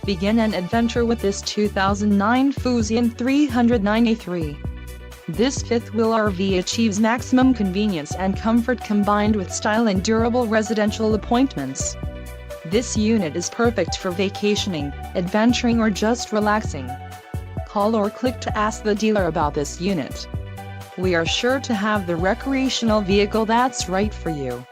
Begin an adventure with this 2009 Fuzion 393. This fifth-wheel RV achieves maximum convenience and comfort combined with style and durable residential appointments. This unit is perfect for vacationing, adventuring or just relaxing. Call or click to ask the dealer about this unit. We are sure to have the recreational vehicle that's right for you.